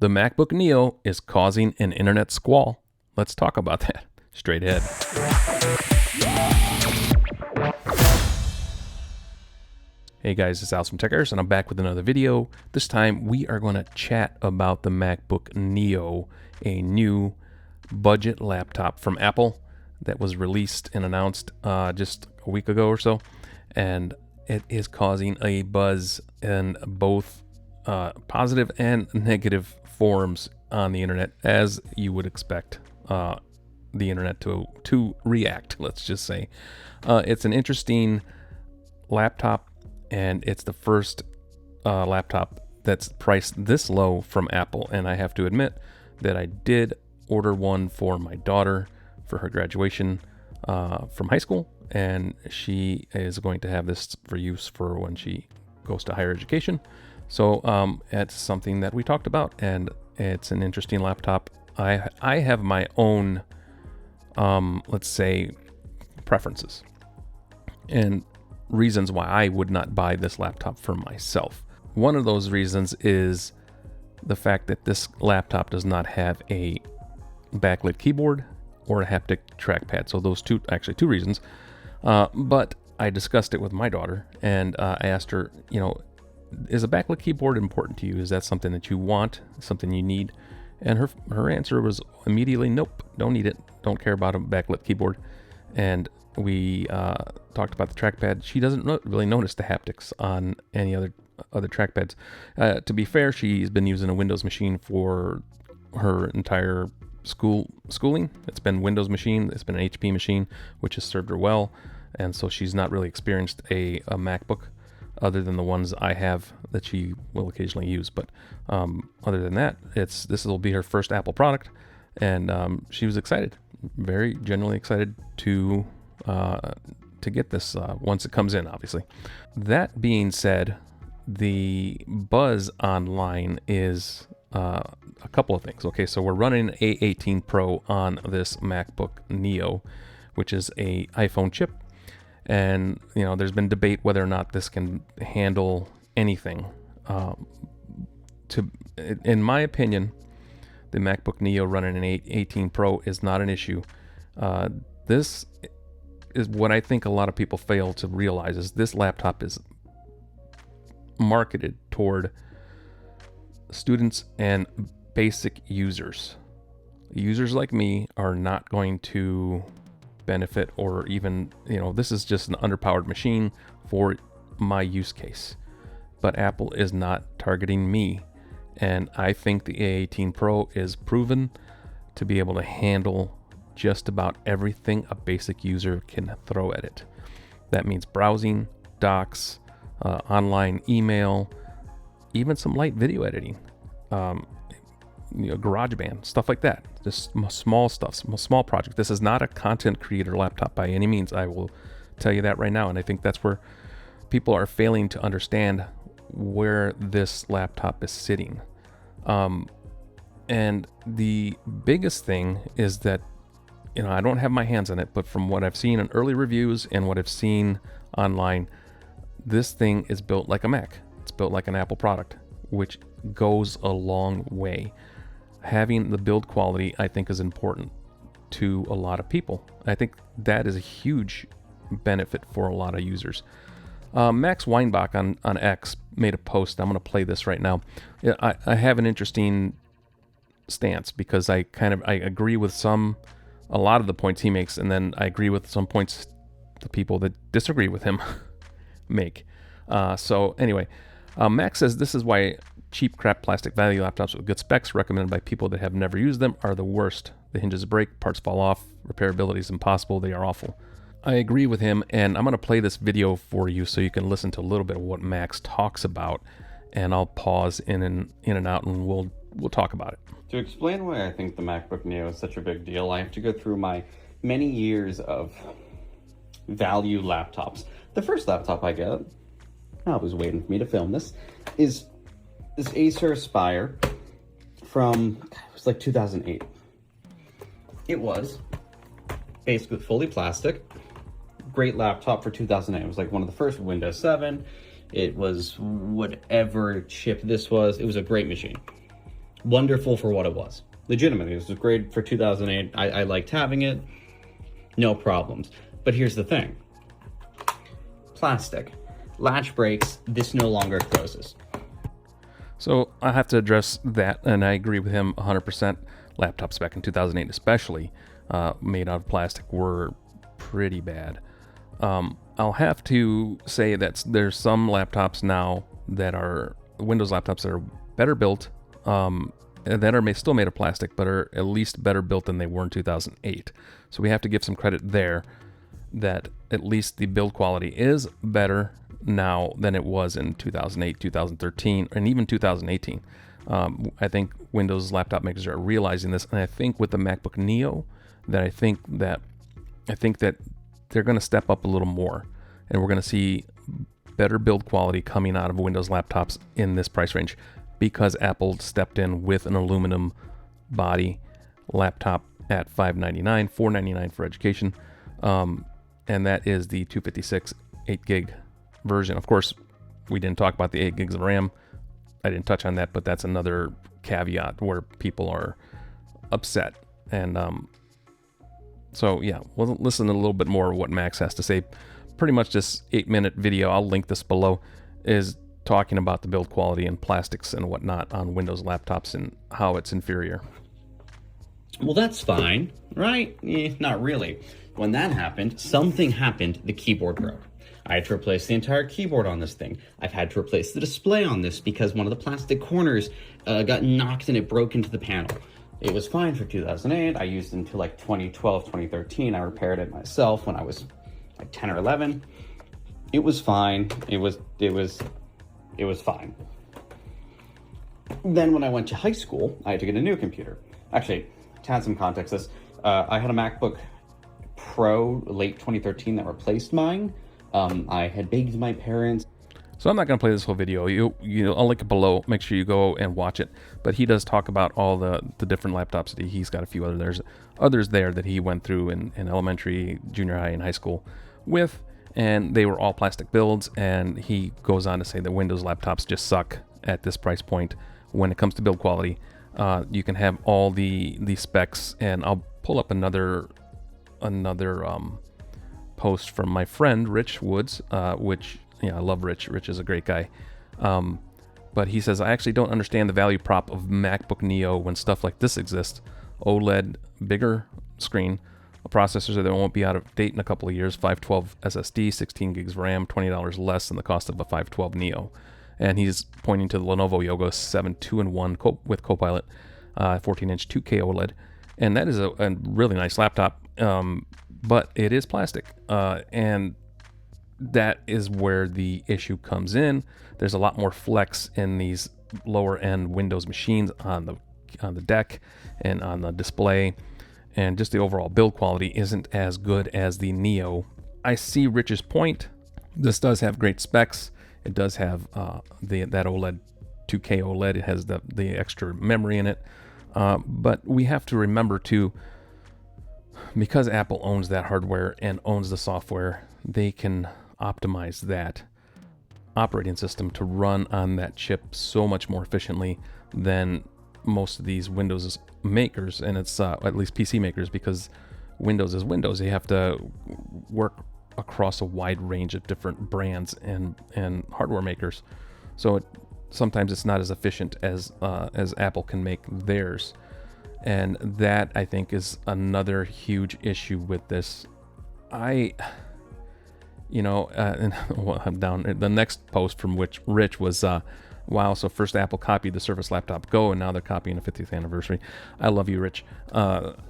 The MacBook Neo is causing an internet squall. Let's talk about that straight ahead. Hey guys, it's Alex from Techaeris, and I'm back with another video. This time we are going to chat about the MacBook Neo, a new budget laptop from Apple that was released and announced just a week ago or so, and it is causing a buzz in both positive and negative forums on the internet, as you would expect the internet to react, let's just say. It's an interesting laptop, and it's the first laptop that's priced this low from Apple, and I have to admit that I did order one for my daughter for her graduation from high school, and she is going to have this for use for when she goes to higher education. So it's something that we talked about, and it's an interesting laptop. I have my own, let's say, preferences and reasons why I would not buy this laptop for myself. One of those reasons is the fact that this laptop does not have a backlit keyboard or a haptic trackpad. So those two reasons. But I discussed it with my daughter, and I asked her, is a backlit keyboard important to you? Is that something that you want, something you need? And her answer was immediately, nope, don't need it, don't care about a backlit keyboard. And we talked about the trackpad. She doesn't really notice the haptics on any other trackpads. To be fair, she's been using a Windows machine for her entire schooling. It's been Windows machine, it's been an HP machine, which has served her well. And so she's not really experienced a MacBook other than the ones I have that she will occasionally use. But other than that, this will be her first Apple product, and she was excited, very genuinely excited to get this once it comes in, obviously. That being said, the buzz online is a couple of things. Okay, so we're running an A18 Pro on this MacBook Neo, which is a iPhone chip. And, there's been debate whether or not this can handle anything. In my opinion, the MacBook Neo running an A18 Pro is not an issue. This is what I think a lot of people fail to realize, is this laptop is marketed toward students and basic users. Users like me are not going to benefit, or even, this is just an underpowered machine for my use case. But Apple is not targeting me, and I think the A18 Pro is proven to be able to handle just about everything a basic user can throw at it. That means browsing, docs, online email, even some light video editing, GarageBand, stuff like that. Just small stuff, small project. This is not a content creator laptop by any means. I will tell you that right now. And I think that's where people are failing to understand where this laptop is sitting. And the biggest thing is that, I don't have my hands on it, but from what I've seen in early reviews and what I've seen online, this thing is built like a Mac. It's built like an Apple product, which goes a long way. Having the build quality, I think, is important to a lot of people. I think that is a huge benefit for a lot of users. Max Weinbach on X made a post. I'm going to play this right now. I have an interesting stance, because I agree with a lot of the points he makes, and then I agree with some points the people that disagree with him make. So anyway, Max says this is why cheap crap plastic value laptops with good specs recommended by people that have never used them are the worst. The hinges break, parts fall off, repairability is impossible, they are awful. I agree with him, and I'm going to play this video for you so you can listen to a little bit of what Max talks about, and I'll pause in and out, and we'll talk about it. To explain why I think the MacBook Neo is such a big deal, I have to go through my many years of value laptops. The first laptop I got, I was waiting for me to film this, is this Acer Aspire from, it was like 2008. It was basically fully plastic. Great laptop for 2008. It was like one of the first Windows 7. It was whatever chip this was. It was a great machine. Wonderful for what it was. Legitimately, this was great for 2008. I liked having it. No problems. But here's the thing. Plastic. Latch breaks. This no longer closes. So I have to address that, and I agree with him 100%. Laptops back in 2008 especially, made out of plastic, were pretty bad. I'll have to say that there's some laptops now that are Windows laptops that are better built, that are still made of plastic, but are at least better built than they were in 2008. So we have to give some credit there, that at least the build quality is better now than it was in 2008, 2013, and even 2018. I think Windows laptop makers are realizing this, and I think with the MacBook Neo, that I think that they're going to step up a little more, and we're going to see better build quality coming out of Windows laptops in this price range, because Apple stepped in with an aluminum body laptop at $599, $499 for education, and that is the 256 8 gig version. Of course, we didn't talk about the 8 gigs of RAM. I didn't touch on that, but that's another caveat where people are upset. And so yeah, we'll listen a little bit more of what Max has to say. Pretty much this 8-minute video, I'll link this below, is talking about the build quality and plastics and whatnot on Windows laptops and how it's inferior. Well, that's fine, right? Not really. When that happened, something happened. The keyboard broke. I had to replace the entire keyboard on this thing. I've had to replace the display on this because one of the plastic corners got knocked and it broke into the panel. It was fine for 2008. I used it until like 2012, 2013. I repaired it myself when I was like 10 or 11. It was fine. It was fine. Then when I went to high school, I had to get a new computer. Actually, to add some context, I had a MacBook Pro late 2013 that replaced mine. I had begged my parents. So I'm not going to play this whole video. I'll link it below. Make sure you go and watch it. But he does talk about all the different laptops that he's got a few others there that he went through in elementary, junior high, and high school with, and they were all plastic builds. And he goes on to say that Windows laptops just suck at this price point when it comes to build quality. You can have all the specs, and I'll pull up another post from my friend Rich Woods, which, I love Rich. Rich is a great guy. But he says, I actually don't understand the value prop of MacBook Neo when stuff like this exists. OLED, bigger screen, a processor that won't be out of date in a couple of years, 512 SSD, 16 gigs RAM, $20 less than the cost of a 512 Neo. And he's pointing to the Lenovo Yoga 7 2-in-1 with Copilot, 14-inch 2K OLED. And that is a really nice laptop, but it is plastic. And that is where the issue comes in. There's a lot more flex in these lower end Windows machines on the deck and on the display, and just the overall build quality isn't as good as the Neo. I see Rich's point. This does have great specs. It does have that OLED 2K OLED. It has the extra memory in it, but we have to remember too, because Apple owns that hardware and owns the software, they can optimize that operating system to run on that chip so much more efficiently than most of these Windows makers, and it's at least PC makers, because Windows is Windows. They have to work across a wide range of different brands and hardware makers, so sometimes it's not as efficient as Apple can make theirs. And that, I think, is another huge issue with this. And I'm down. The next post from Rich was, wow, so first Apple copied the Surface Laptop Go, and now they're copying the 50th anniversary. I love you, Rich.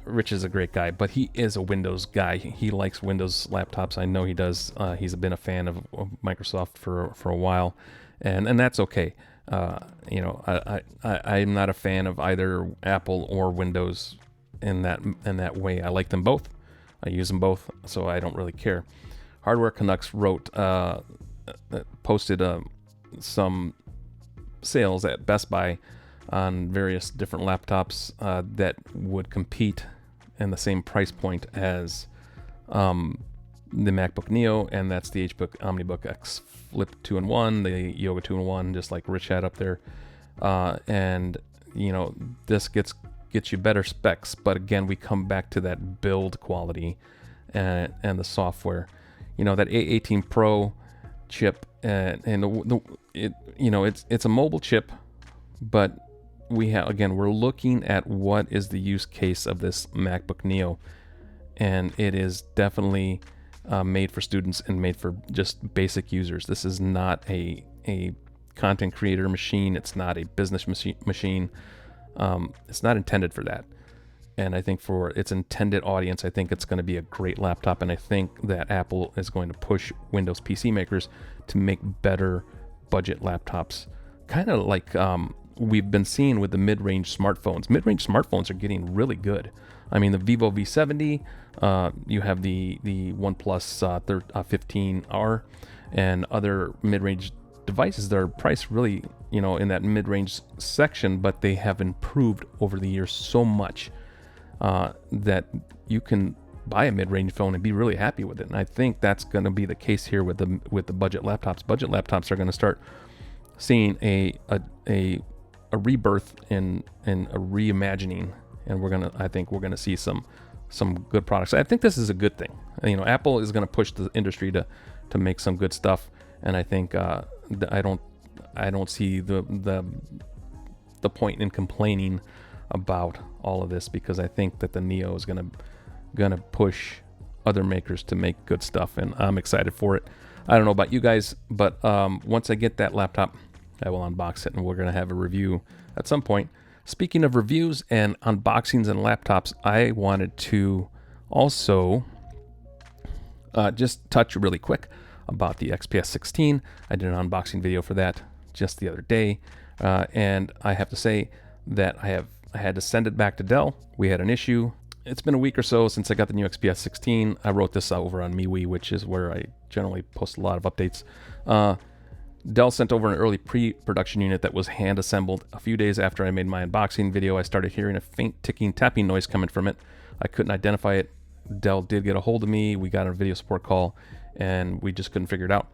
Rich is a great guy, but he is a Windows guy. He likes Windows laptops. I know he does. He's been a fan of Microsoft for a while, and that's okay. I'm not a fan of either Apple or Windows in that way. I like them both. I use them both, so I don't really care. Hardware Canucks posted some sales at Best Buy on various different laptops that would compete in the same price point as the MacBook Neo, and that's the HP OmniBook X Flip 2-in-1, the Yoga 2-in-1, just like Rich had up there, and this gets you better specs, but again, we come back to that build quality and the software. That A18 Pro chip, and it's a mobile chip, but we're looking at what is the use case of this MacBook Neo, and it is definitely made for students and made for just basic users. This is not a content creator machine. It's not a business machine. It's not intended for that. And I think for its intended audience, I think it's going to be a great laptop. And I think that Apple is going to push Windows PC makers to make better budget laptops, kind of like we've been seeing with the mid-range smartphones. Mid-range smartphones are getting really good. I mean, the Vivo V70, you have the OnePlus 15R, and other mid-range devices that are priced really, in that mid-range section, but they have improved over the years so much that you can buy a mid-range phone and be really happy with it. And I think that's going to be the case here with the budget laptops. Budget laptops are going to start seeing a rebirth in a reimagining, and I think we're gonna see some good products. I think this is a good thing. Apple is going to push the industry to make some good stuff, and I think I don't see the point in complaining about all of this, because I think that the Neo is gonna push other makers to make good stuff, and I'm excited for it. I don't know about you guys, but once I get that laptop, I will unbox it, and we're gonna have a review at some point. Speaking of reviews and unboxings and laptops, I wanted to also just touch really quick about the XPS 16. I did an unboxing video for that just the other day, and I have to say that I had to send it back to Dell. We had an issue. It's been a week or so since I got the new XPS 16. I wrote this over on MeWe, which is where I generally post a lot of updates. Dell sent over an early pre-production unit that was hand-assembled. A few days after I made my unboxing video, I started hearing a faint ticking, tapping noise coming from it. I couldn't identify it. Dell did get a hold of me. We got a video support call, and we just couldn't figure it out.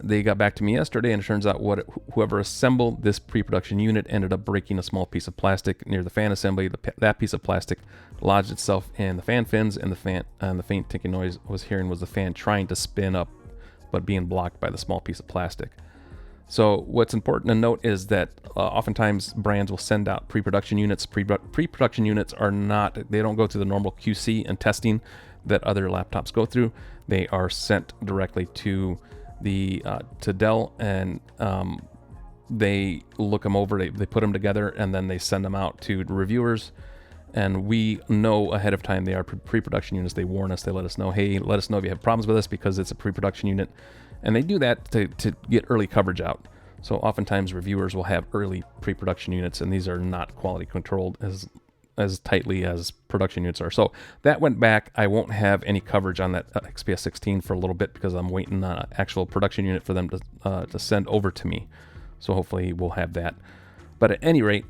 They got back to me yesterday, and it turns out whoever assembled this pre-production unit ended up breaking a small piece of plastic near the fan assembly. That piece of plastic lodged itself in the fan fins, and the faint ticking noise I was hearing was the fan trying to spin up, but being blocked by the small piece of plastic. So what's important to note is that oftentimes brands will send out pre-production units. Pre-production units they don't go through the normal QC and testing that other laptops go through. They are sent directly to Dell, and they look them over, they put them together, and then they send them out to reviewers. And we know ahead of time they are pre-production units. They warn us, they let us know, hey, let us know if you have problems with this because it's a pre-production unit. And they do that to get early coverage out. So oftentimes reviewers will have early pre-production units, and these are not quality controlled as tightly as production units are. So that went back. I won't have any coverage on that XPS 16 for a little bit because I'm waiting on an actual production unit for them to send over to me. So hopefully we'll have that. But at any rate,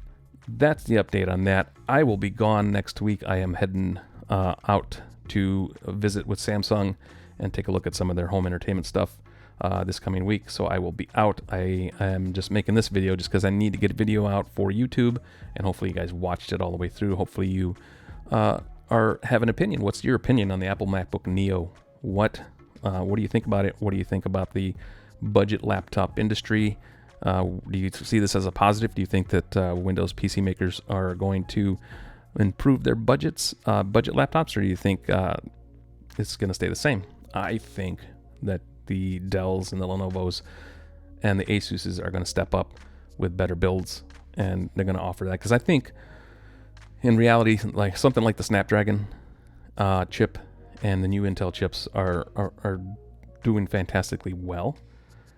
that's the update on that. I will be gone next week. I am heading out to visit with Samsung and take a look at some of their home entertainment stuff this coming week. So I will be out. I am just making this video just because I need to get a video out for YouTube, and hopefully you guys watched it all the way through. Hopefully you have an opinion. What's your opinion on the Apple MacBook Neo? What do you think about it? What do you think about the budget laptop industry? Do you see this as a positive? Do you think that Windows PC makers are going to improve their budget laptops, or do you think it's going to stay the same? I think that the Dells and the Lenovos and the Asuses are going to step up with better builds, and they're going to offer that, because I think in reality, like something like the Snapdragon chip and the new Intel chips are doing fantastically well.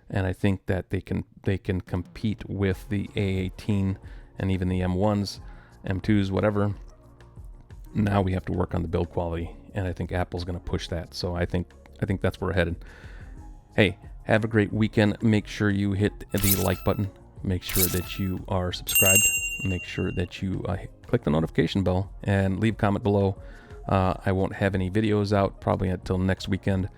And I think that they can compete with the A18 and even the M1s, M2s, whatever. Now we have to work on the build quality, and I think Apple's going to push that. So I think that's where we're headed. Hey, have a great weekend. Make sure you hit the like button. Make sure that you are subscribed. Make sure that you click the notification bell and leave a comment below. I won't have any videos out probably until next weekend.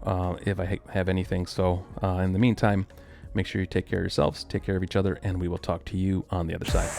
If I have anything. So in the meantime, Make sure you take care of yourselves, take care of each other, and we will talk to you on the other side.